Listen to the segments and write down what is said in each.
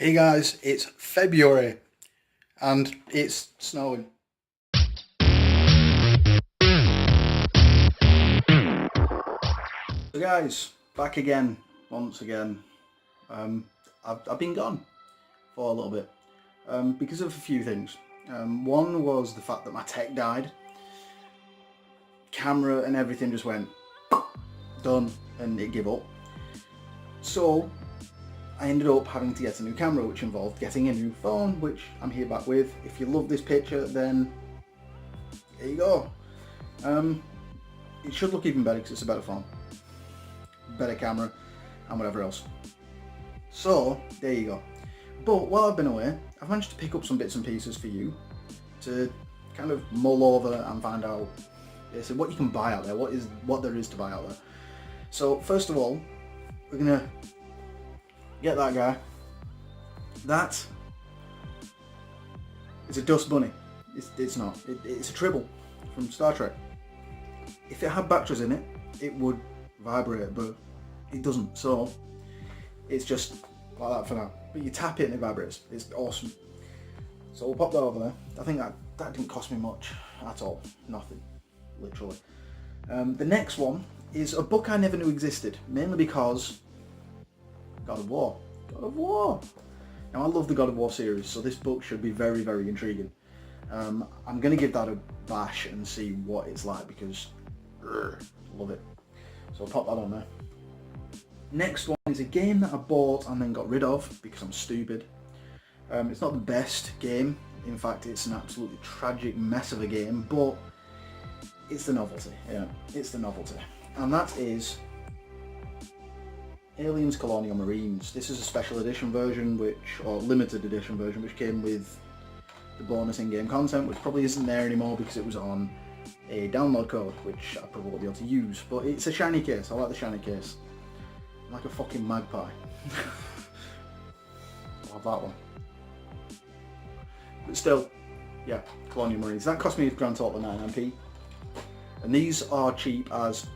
Hey guys, it's February and it's snowing. So guys, back again, once again. I've been gone for a little bit because of a few things. One was the fact that my tech died. Camera and everything just went done and it gave up. So I ended up having to get a new camera, which involved getting a new phone, which I'm here back with. If you love this picture, then here you go. It should look even better because it's a better phone, better camera, and whatever else. So there you go. But while I've been away, I've managed to pick up some bits and pieces for you to kind of mull over and find out basically what you can buy out there, what there is to buy out there. So first of all, we're gonna get that guy. That is a dust bunny. It's not. It's a tribble from Star Trek. If it had batteries in it, it would vibrate, but it doesn't. So it's just like that for now. But you tap it and it vibrates. It's awesome. So we'll pop that over there. I think that didn't cost me much at all. Nothing, literally. The next one is a book I never knew existed, mainly because God of War. God of War! Now I love the God of War series, so this book should be very, very intriguing. I'm going to give that a bash and see what it's like because love it. So I'll pop that on there. Next one is a game that I bought and then got rid of because I'm stupid. It's not the best game. In fact, it's an absolutely tragic mess of a game, but it's the novelty. Yeah, it's the novelty. And that is Aliens Colonial Marines. This is a special edition version, or limited edition version, which came with the bonus in-game content, which probably isn't there anymore because it was on a download code, which I probably won't be able to use. But it's a shiny case. I like the shiny case. I'm like a fucking magpie. I'll have that one. But still, yeah, Colonial Marines. That cost me a grand total of 99p. And these are cheap as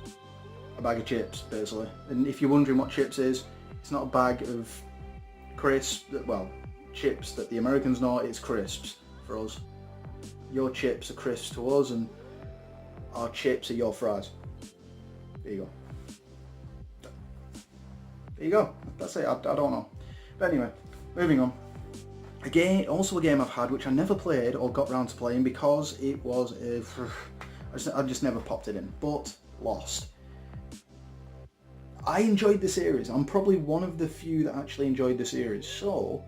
a bag of chips, basically. And if you're wondering what chips is, it's not a bag of crisps, chips that the Americans know, it's crisps for us. Your chips are crisps to us and our chips are your fries. There you go. There you go. That's it. I don't know. But anyway, moving on. Again, also a game I've had which I never played or got round to playing because it was I just never popped it in, but Lost. I enjoyed the series. I'm probably one of the few that actually enjoyed the series, so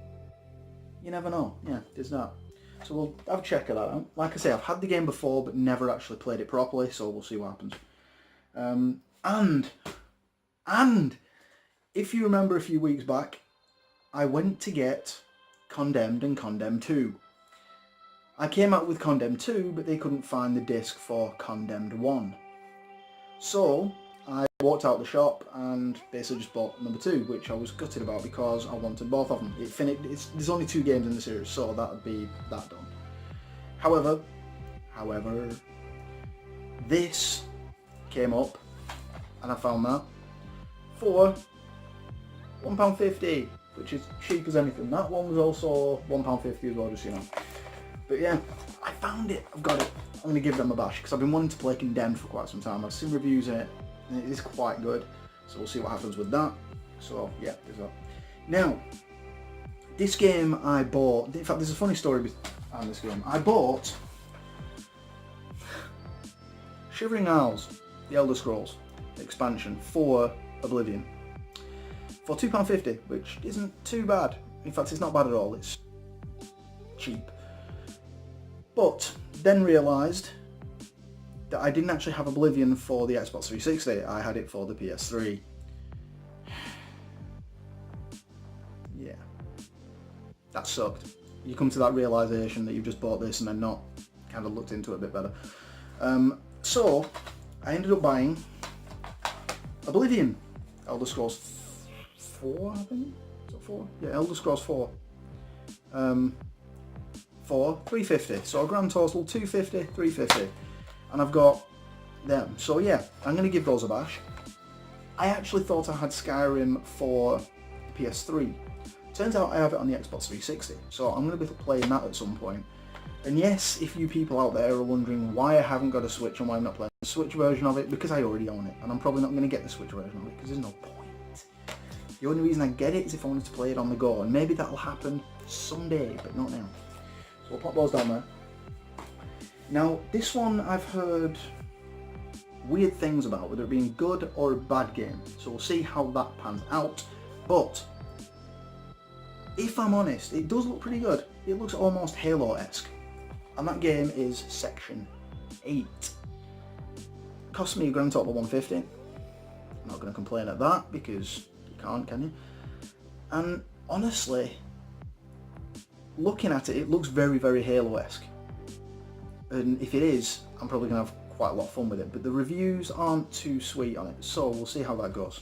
you never know. Yeah, there's that. So we'll have a check of that out. Like I say, I've had the game before but never actually played it properly, so we'll see what happens. And if you remember a few weeks back, I went to get Condemned and Condemned 2. I came out with Condemned 2, but they couldn't find the disc for Condemned 1. So I walked out the shop and basically just bought number 2, which I was gutted about because I wanted both of them. There's only 2 games in the series, so that would be that done. However, this came up and I found that for £1.50, which is cheap as anything. That one was also £1.50 as well, just so you know. But yeah, I found it. I've got it. I'm going to give them a bash because I've been wanting to play Condemned for quite some time. I've seen reviews in it and it is quite good. So we'll see what happens with that. So yeah, there's that. Now, this game I bought, in fact there's a funny story behind this game. I bought Shivering Isles, the Elder Scrolls expansion for Oblivion for £2.50, which isn't too bad. In fact, it's not bad at all. It's cheap. But then realised that I didn't actually have Oblivion for the Xbox 360. I had it for the PS3. Yeah. That sucked. You come to that realisation that you've just bought this and then not kind of looked into it a bit better. So I ended up buying Oblivion, Elder Scrolls 4, I think? Is it 4? Yeah, Elder Scrolls 4. For £3.50. So a grand total, £2.50, £3.50. And I've got them. So yeah, I'm going to give those a bash. I actually thought I had Skyrim for PS3 Turns out I have it on the Xbox 360, so I'm going to be playing that at some point. And yes, if you people out there are wondering why I haven't got a Switch and why I'm not playing the Switch version of it, because I already own it, and I'm probably not going to get the Switch version of it, because there's no point. The only reason I get it is if I wanted to play it on the go, and maybe that'll happen someday, but not now. So we'll pop those down there. Now, this one I've heard weird things about, whether it being a good or a bad game, so we'll see how that pans out. But if I'm honest, it does look pretty good. It looks almost Halo-esque, and that game is Section 8. Cost me a grand total of $150. I'm not going to complain at that, because you can't, can you? And honestly, looking at it, it looks very, very Halo-esque. And if it is, I'm probably going to have quite a lot of fun with it. But the reviews aren't too sweet on it, so we'll see how that goes.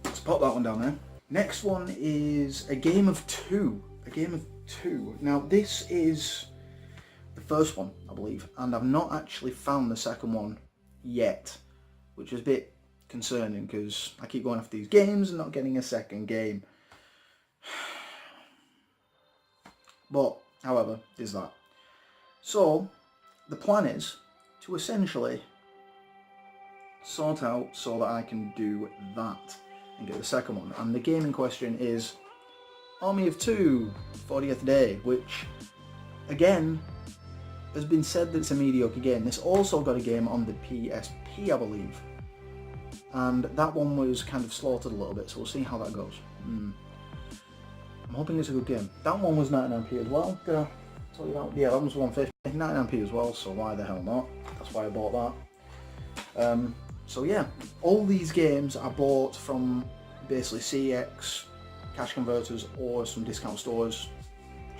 Let's pop that one down there. Next one is a game of two. A game of two. Now, this is the first one, I believe, and I've not actually found the second one yet, which is a bit concerning because I keep going after these games and not getting a second game. But, however, there's that. So, the plan is to essentially sort out so that I can do that and get the second one. And the game in question is Army of Two, 40th Day, which, again, has been said that it's a mediocre game. This also got a game on the PSP, I believe. And that one was kind of slaughtered a little bit, so we'll see how that goes. I'm hoping it's a good game. That one was 99p as well. Did I tell you that? Yeah, that was 150. 99p as well, so why the hell not? That's why I bought that. So yeah, all these games I bought from basically CX, cash converters, or some discount stores,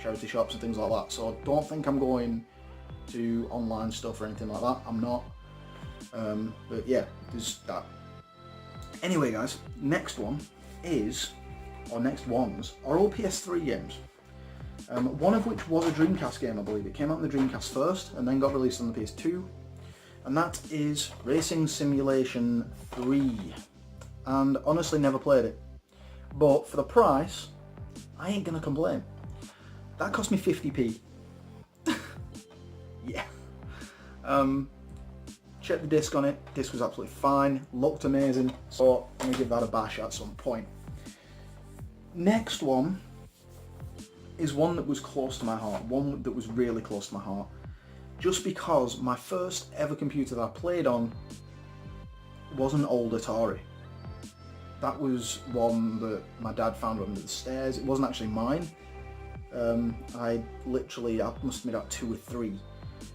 charity shops and things like that. So don't think I'm going to online stuff or anything like that. I'm not. But yeah, there's that. Anyway guys, next one is, or next ones, are all PS3 games. One of which was a Dreamcast game, I believe. It came out on the Dreamcast first and then got released on the PS2. And that is Racing Simulation 3. And honestly never played it. But for the price, I ain't gonna complain. That cost me 50p. Yeah. Checked the disc on it. Disc was absolutely fine. Looked amazing. So I'm gonna give that a bash at some point. Next one is one that was close to my heart. One that was really close to my heart. Just because my first ever computer that I played on was an old Atari. That was one that my dad found under the stairs. It wasn't actually mine. I must have been about 2 or 3.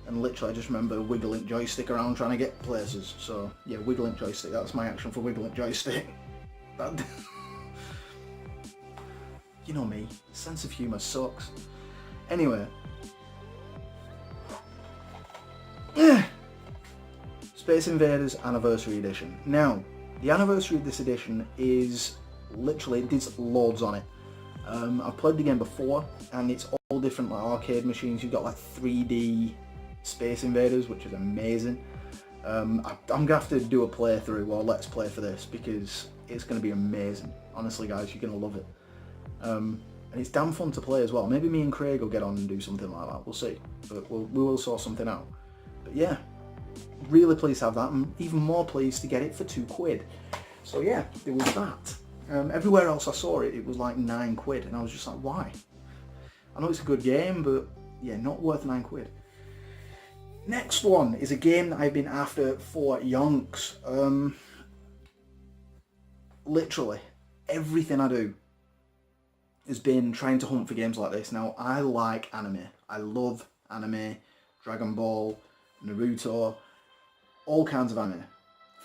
And literally I just remember wiggling joystick around trying to get places. So yeah, wiggling joystick, that's my action for wiggling joystick. That you know me, sense of humour sucks. Anyway. Space Invaders Anniversary Edition. Now, the anniversary of this edition is literally, there's loads on it. I've played the game before, and it's all different like arcade machines. You've got like 3D Space Invaders, which is amazing. I'm gonna have to do a playthrough or let's play for this because it's gonna be amazing. Honestly, guys, you're gonna love it. And it's damn fun to play as well. Maybe me and Craig will get on and do something like that. We'll see, but we will sort something out. But yeah, really pleased to have that. I'm even more pleased to get it for £2. So yeah, there was that. Everywhere else I saw it, it was like £9, and I was just like, why? I know it's a good game, but yeah, not worth £9. Next one is a game that I've been after for Yoinks. Literally, everything I do has been trying to hunt for games like this. Now, I like anime. I love anime, Dragon Ball, Naruto, all kinds of anime,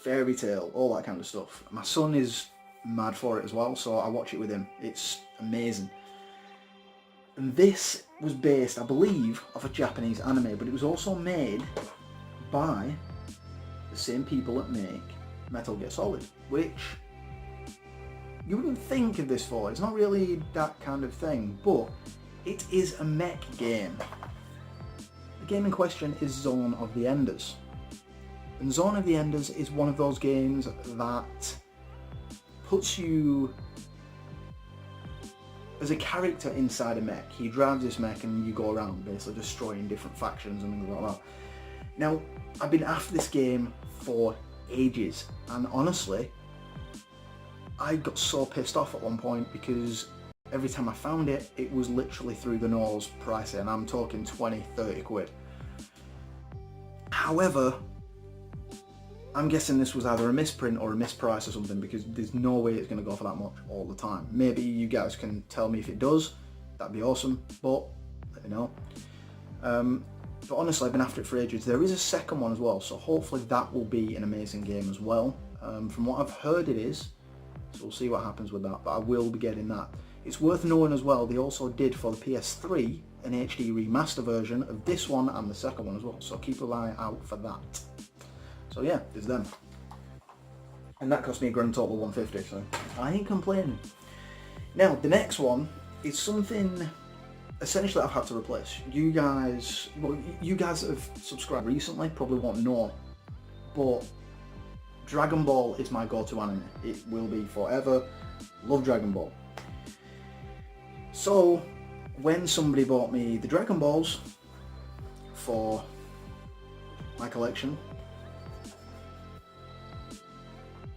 Fairy Tail, all that kind of stuff. My son is mad for it as well, so I watch it with him. It's amazing. And this was based, I believe, off a Japanese anime, but it was also made by the same people that make Metal Gear Solid, which you wouldn't think of this for. It's not really that kind of thing, but it is a mech game. The game in question is Zone of the Enders. And Zone of the Enders is one of those games that puts you as a character inside a mech. He drives this mech and you go around basically destroying different factions and things like that. Now, I've been after this game for ages, and honestly, I got so pissed off at one point because every time I found it, it was literally through the nose pricing, and I'm talking 20, 30 quid. However, I'm guessing this was either a misprint or a misprice or something, because there's no way it's going to go for that much all the time. Maybe you guys can tell me if it does, that'd be awesome, but let me know. But honestly, I've been after it for ages. There is a second one as well, so hopefully that will be an amazing game as well. From what I've heard it is, so we'll see what happens with that, but I will be getting that. It's worth knowing as well, they also did for the PS3 an HD remaster version of this one and the second one as well, so keep an eye out for that. So yeah, there's them. And that cost me a grand total of 150, so I ain't complaining. Now, the next one is something essentially I've had to replace. You guys that have subscribed recently probably won't know, but Dragon Ball is my go-to anime. It will be forever. Love Dragon Ball. So, when somebody bought me the Dragon Balls for my collection,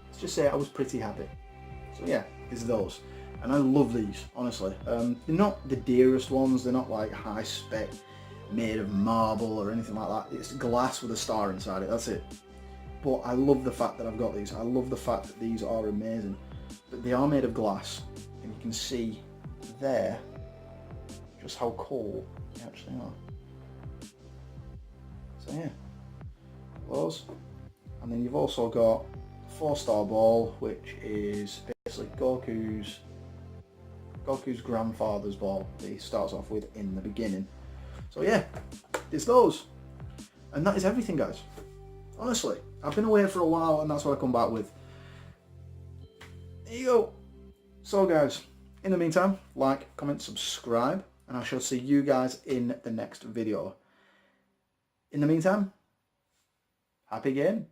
let's just say I was pretty happy. So yeah, it's those. And I love these, honestly. They're not the dearest ones, they're not like high spec, made of marble or anything like that. It's glass with a star inside it, that's it. But I love the fact that I've got these. I love the fact that these are amazing. But they are made of glass, and you can see there just how cool they actually are. So yeah, those. And then you've also got 4-star ball, which is basically Goku's grandfather's ball that he starts off with in the beginning. So yeah, it's those. And that is everything, guys. Honestly, I've been away for a while and that's what I come back with. There you go. So guys, in the meantime, like, comment, subscribe, and I shall see you guys in the next video. In the meantime, happy game.